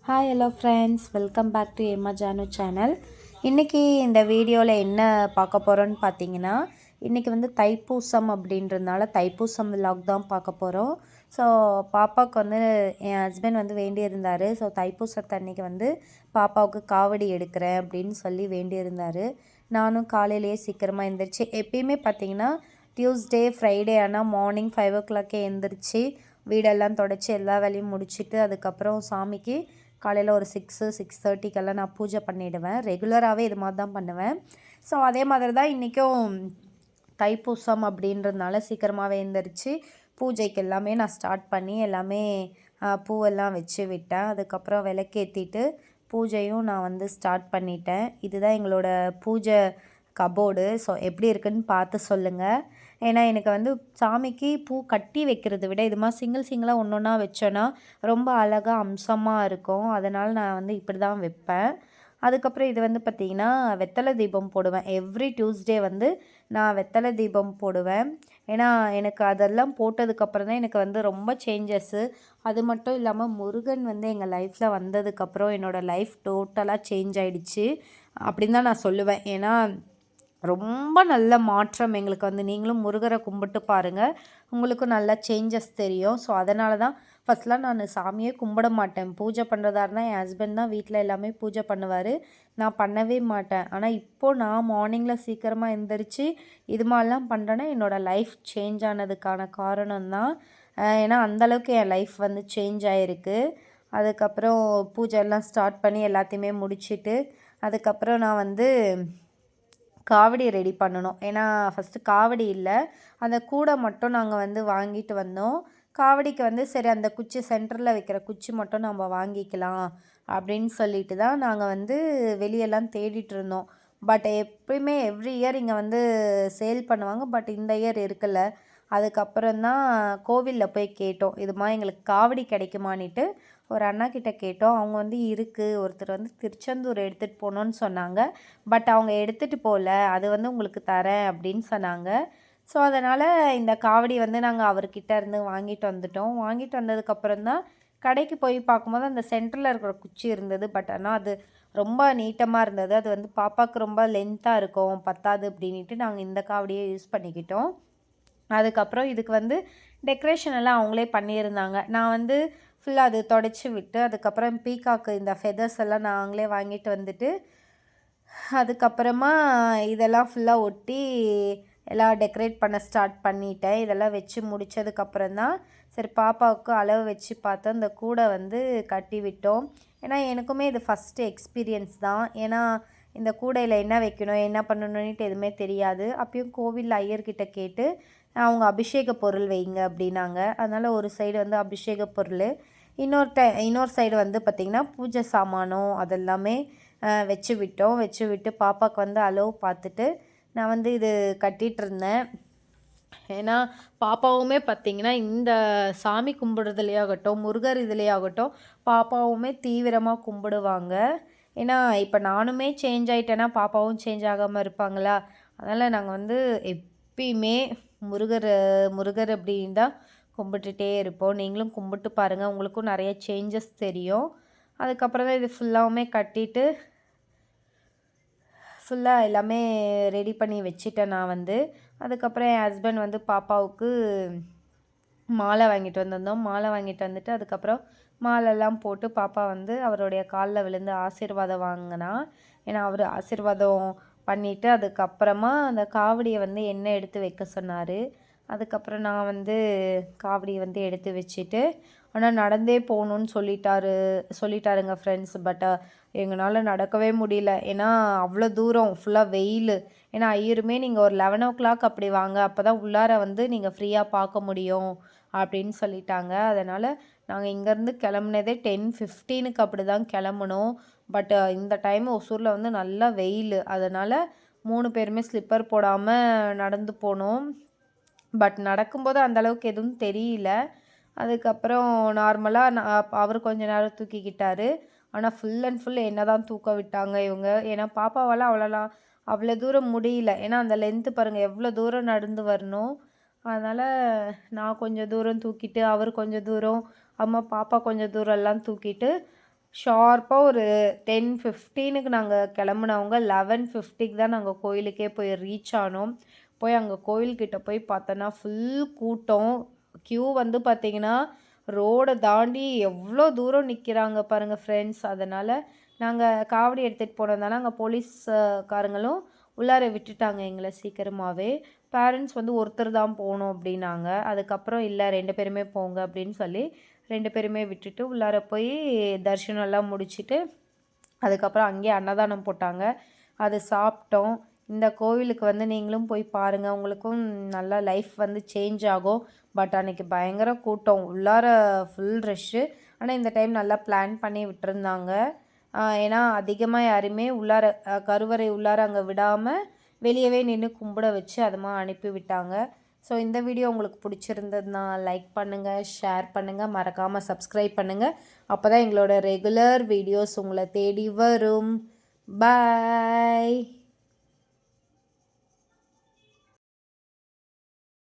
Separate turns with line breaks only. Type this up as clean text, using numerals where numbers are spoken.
Hi hello friends, welcome back to Emma Jaanu channel. இன்றைக்கி இந்த வீடியோவில் என்ன பார்க்க போகிறோன்னு பார்த்தீங்கன்னா, இன்றைக்கி வந்து தைப்பூசம் அப்படின்றதுனால தைப்பூசம் விலாக் தான் பார்க்க போகிறோம். ஸோ பாப்பாவுக்கு வந்து என் ஹஸ்பண்ட் வந்து வேண்டியிருந்தார். ஸோ தைப்பூசத்தன்னைக்கு வந்து பாப்பாவுக்கு காவடி எடுக்கிறேன் அப்படின்னு சொல்லி வேண்டியிருந்தார். நானும் காலையிலேயே சீக்கிரமாக எழுந்திரிச்சு, எப்பயுமே பார்த்தீங்கன்னா டியூஸ்டே ஃப்ரைடே ஆனால் மார்னிங் 5 o'clock எழுந்திரிச்சு வீடெல்லாம் தொடச்சி எல்லா வேலையும் முடிச்சுட்டு அதுக்கப்புறம் சாமிக்கு காலையில் ஒரு 6-6:30க்கெல்லாம் நான் பூஜை பண்ணிவிடுவேன். ரெகுலராகவே இது மாதிரி தான் பண்ணுவேன். ஸோ அதே மாதிரி தான் இன்றைக்கும் தைப்பூசம் அப்படின்றதுனால சீக்கிரமாகவே எழுந்திரிச்சு பூஜைக்கு எல்லாமே நான் ஸ்டார்ட் பண்ணி எல்லாமே பூவெல்லாம் வச்சு விட்டேன். அதுக்கப்புறம் விளக்கேற்றிட்டு பூஜையும் நான் வந்து ஸ்டார்ட் பண்ணிட்டேன். இதுதான் எங்களோட பூஜை கபோர்டு. ஸோ எப்படி இருக்குன்னு பார்த்து சொல்லுங்கள். ஏன்னா எனக்கு வந்து சாமிக்கு பூ கட்டி வைக்கிறத விட இது மாதிரி சிங்கிளாக ஒன்று ஒன்றா வச்சோன்னா ரொம்ப அழகாக அம்சமாக இருக்கும். அதனால் நான் வந்து இப்படி தான் வைப்பேன். அதுக்கப்புறம் இது வந்து பார்த்திங்கன்னா வெத்தலை தீபம் போடுவேன். எவ்ரி டியூஸ்டே வந்து நான் வெத்தலை தீபம் போடுவேன். ஏன்னா எனக்கு அதெல்லாம் போட்டதுக்கப்புறம் தான் எனக்கு வந்து ரொம்ப சேஞ்சஸ்ஸு. அது மட்டும் இல்லாமல் முருகன் வந்து எங்கள் லைஃப்பில் வந்ததுக்கப்புறம் என்னோடய லைஃப் டோட்டலாக சேஞ்ச் ஆகிடுச்சு அப்படின்னு தான் நான் சொல்லுவேன். ஏன்னா ரொம்ப நல்ல மாற்றம் எங்களுக்கு வந்து, நீங்களும் முருகரை கும்பிட்டு பாருங்கள், உங்களுக்கும் நல்லா சேஞ்சஸ் தெரியும். ஸோ அதனால தான் ஃபஸ்ட்லாம் நான் சாமியே கும்பிட மாட்டேன். பூஜை பண்ணுறதா இருந்தால் என் ஹஸ்பண்ட் தான் வீட்டில் எல்லாமே பூஜை பண்ணுவார், நான் பண்ணவே மாட்டேன். ஆனால் இப்போது நான் மார்னிங்கில் சீக்கிரமாக எழுந்திரிச்சு இது மாதிரிலாம் பண்ணுறேன்னா என்னோடய லைஃப் சேஞ்ச் ஆனதுக்கான காரணம் தான். ஏன்னா அந்தளவுக்கு என் லைஃப் வந்து சேஞ்ச் ஆகிருக்கு. அதுக்கப்புறம் பூஜை எல்லாம் ஸ்டார்ட் பண்ணி எல்லாத்தையுமே முடிச்சுட்டு அதுக்கப்புறம் நான் வந்து காவடி ரெடி பண்ணணும். ஏன்னா ஃபஸ்ட்டு காவடி இல்லை, அந்த கூடை மட்டும் நாங்கள் வந்து வாங்கிட்டு வந்தோம். காவடிக்கு வந்து சரி அந்த குச்சி சென்டரில் வைக்கிற குச்சி மட்டும் நம்ம வாங்கிக்கலாம் அப்படின்னு சொல்லிட்டு தான் நாங்கள் வந்து வெளியெல்லாம் தேடிட்டு இருந்தோம். பட் எப்பயுமே எவ்ரி இயர் இங்கே வந்து சேல் பண்ணுவாங்க, பட் இந்த இயர் இருக்கலை. அதுக்கப்புறம் தான் கோவிலில் போய் கேட்டோம், இது மாதிரி எங்களுக்கு காவடி கிடைக்குமானிட்டு ஒரு அண்ணா கிட்ட கேட்டோம். அவங்க வந்து இருக்குது, ஒருத்தர் வந்து திருச்செந்தூர் எடுத்துகிட்டு போகணுன்னு சொன்னாங்க, பட் அவங்க எடுத்துகிட்டு போகல, அது வந்து உங்களுக்கு தரேன் அப்படின்னு சொன்னாங்க. ஸோ அதனால் இந்த காவடி வந்து நாங்கள் அவர்கிட்ட இருந்து வாங்கிட்டு வந்துட்டோம். வாங்கிட்டு வந்ததுக்கப்புறம் தான் கடைக்கு போய் பார்க்கும்போது அந்த சென்டரில் இருக்கிற குச்சி இருந்தது, பட் ஆனால் அது ரொம்ப நீட்டமாக இருந்தது. அது வந்து பாப்பாவுக்கு ரொம்ப லென்த்தாக இருக்கும், பத்தாது அப்படின்ட்டு நாங்கள் இந்த காவடியை யூஸ் பண்ணிக்கிட்டோம். அதுக்கப்புறம் இதுக்கு வந்து டெக்கரேஷன் எல்லாம் அவங்களே பண்ணியிருந்தாங்க. நான் வந்து ஃபுல்லாக அது தொடச்சி விட்டு அதுக்கப்புறம் பீகாக்கு இந்த ஃபெதர்ஸ் எல்லாம் நாங்களே வாங்கிட்டு வந்துட்டு அதுக்கப்புறமா இதெல்லாம் ஃபுல்லாக ஒட்டி எல்லாம் டெக்கரேட் பண்ண ஸ்டார்ட் பண்ணிட்டேன். இதெல்லாம் வச்சு முடித்ததுக்கப்புறம் தான் சரி பாப்பாவுக்கு அளவு வச்சு பார்த்தோம், இந்த கூடை வந்து கட்டி விட்டோம். ஏன்னா எனக்குமே இது ஃபஸ்ட்டு எக்ஸ்பீரியன்ஸ் தான். ஏன்னா இந்த கூடையில் என்ன வைக்கணும் என்ன பண்ணணுன்ட்டு எதுவுமே தெரியாது. அப்பயும் கோவிலில் ஐயர்கிட்ட கேட்டு அவங்க அபிஷேக பொருள் வைங்க அப்படின்னாங்க. அதனால் ஒரு சைடு வந்து அபிஷேக பொருள், இன்னொரு சைடு வந்து பார்த்திங்கன்னா பூஜை சாமானம் அதெல்லாமே வச்சு விட்டோம். வச்சு விட்டு பாப்பாவுக்கு வந்து அளவு பார்த்துட்டு நான் வந்து இது கட்டிகிட்ருந்தேன். ஏன்னா பாப்பாவுமே பார்த்திங்கன்னா இந்த சாமி கும்பிடுறதுலையாகட்டும் முருகர் இதுலேயாகட்டும் பாப்பாவுமே தீவிரமாக கும்பிடுவாங்க. ஏன்னா இப்போ நானுமே சேஞ்ச் ஆகிட்டேன்னா பாப்பாவும் சேஞ்ச் ஆகாமல் இருப்பாங்களா, அதனால் நாங்கள் வந்து எப்பயுமே முருகர் முருகர் அப்படின்னு தான் கும்பிட்டுட்டே இருப்போம். நீங்களும் கும்பிட்டு பாருங்கள், உங்களுக்கும் நிறைய சேஞ்சஸ் தெரியும். அதுக்கப்புறம் தான் இது ஃபுல்லாகவுமே கட்டிட்டு ஃபுல்லாக எல்லாமே ரெடி பண்ணி வச்சுட்டேன் நான் வந்து. அதுக்கப்புறம் என் ஹஸ்பண்ட் வந்து பாப்பாவுக்கு மாலை வாங்கிட்டு வந்திருந்தோம். மாலை வாங்கிட்டு வந்துட்டு அதுக்கப்புறம் மாலெல்லாம் போட்டு பாப்பா வந்து அவருடைய காலில் விழுந்து ஆசீர்வாதம் வாங்கினா. ஏன்னா அவர் ஆசீர்வாதம் பண்ணிவிட்டு அதுக்கப்புறமா அந்த காவடியை வந்து எண்ணெய் எடுத்து வைக்க சொன்னார். அதுக்கப்புறம் நான் வந்து காவடியை வந்து எடுத்து வச்சுட்டு, ஆனால் நடந்தே போகணுன்னு சொல்லிட்டாருங்க ஃப்ரெண்ட்ஸ். பட் எங்களால் நடக்கவே முடியல. ஏன்னா அவ்வளோ தூரம் ஃபுல்லாக வெயில். ஏன்னா ஐயருமே நீங்கள் ஒரு 11 o'clock அப்படி வாங்க, அப்போ தான் உள்ளார வந்து நீங்கள் ஃப்ரீயாக பார்க்க முடியும் அப்படின்னு சொல்லிட்டாங்க. அதனால் நாங்கள் இங்கேருந்து கிளம்புனதே 10:15க்கு அப்படி தான் கிளம்புனோம். பட் இந்த டைம் ஒசூரில் வந்து நல்லா வெயில், அதனால் 3 பேருமே ஸ்லிப்பர் போடாமல் நடந்து போனோம். பட் நடக்கும்போது அந்தளவுக்கு எதுவும் தெரியல. அதுக்கப்புறம் நார்மலாக அவர் கொஞ்ச நேரம் தூக்கிக்கிட்டார். ஆனால் ஃபுல் அண்ட் ஃபுல் என்ன தான் தூக்க விட்டாங்க இவங்க. ஏன்னா பாப்பாவால் அவ்வளோ தூரம் முடியல. ஏன்னா அந்த லென்த்து பாருங்கள் எவ்வளோ தூரம் நடந்து வரணும். அதனால் நான் கொஞ்சம் தூரம் தூக்கிட்டு அவர் கொஞ்சம் தூரம், அம்மா பாப்பா கொஞ்சம் தூரம்லாம் தூக்கிட்டு ஷார்ப்பாக ஒரு 10:15க்கு நாங்கள் கிளம்புனவங்க 11:50க்கு தான் நாங்கள் கோயிலுக்கே போய் ரீச் ஆனோம். போய் அங்கே கோயில்கிட்ட போய் பார்த்தோன்னா ஃபுல் கூட்டம். க்யூ வந்து பார்த்திங்கன்னா ரோடை தாண்டி எவ்வளோ தூரம் நிற்கிறாங்க பாருங்கள் ஃப்ரெண்ட்ஸ். அதனால் நாங்கள் காவடி எடுத்துகிட்டு போனதுனால அங்கே போலீஸ்காரங்களும் உள்ளார விட்டுட்டாங்க எங்களை சீக்கிரமாகவே. பேரண்ட்ஸ் வந்து ஒருத்தர் தான் போகணும் அப்படின்னாங்க. அதுக்கப்புறம் இல்லை 2 பேருமே போங்க அப்படின்னு சொல்லி 2 பேருமே விட்டுட்டு உள்ளார போய் தரிசனம்லாம் முடிச்சுட்டு அதுக்கப்புறம் அங்கேயே அன்னதானம் போட்டாங்க. அது சாப்பிட்டோம். இந்த கோவிலுக்கு வந்து நீங்களும் போய் பாருங்கள், உங்களுக்கும் நல்லா லைஃப் வந்து சேஞ்ச் ஆகும். பட் அன்றைக்கி பயங்கர கூட்டம், உள்ளார ஃபுல் ரஷ்ஷு. ஆனால் இந்த டைம் நல்லா பிளான் பண்ணி விட்டுருந்தாங்க. ஏன்னா அதிகமாக யாருமே உள்ளார கருவறை உள்ளார அங்கே விடாமல் வெளியவே நின்று கும்பிட வச்சு அதுமா அனுப்பி விட்டாங்க. ஸோ இந்த வீடியோ உங்களுக்கு பிடிச்சிருந்ததுன்னா லைக் பண்ணுங்கள், ஷேர் பண்ணுங்கள், மறக்காமல் சப்ஸ்கிரைப் பண்ணுங்கள். அப்போ தான் எங்களோட ரெகுலர் வீடியோஸ் உங்களை தேடி வரும். பாய்.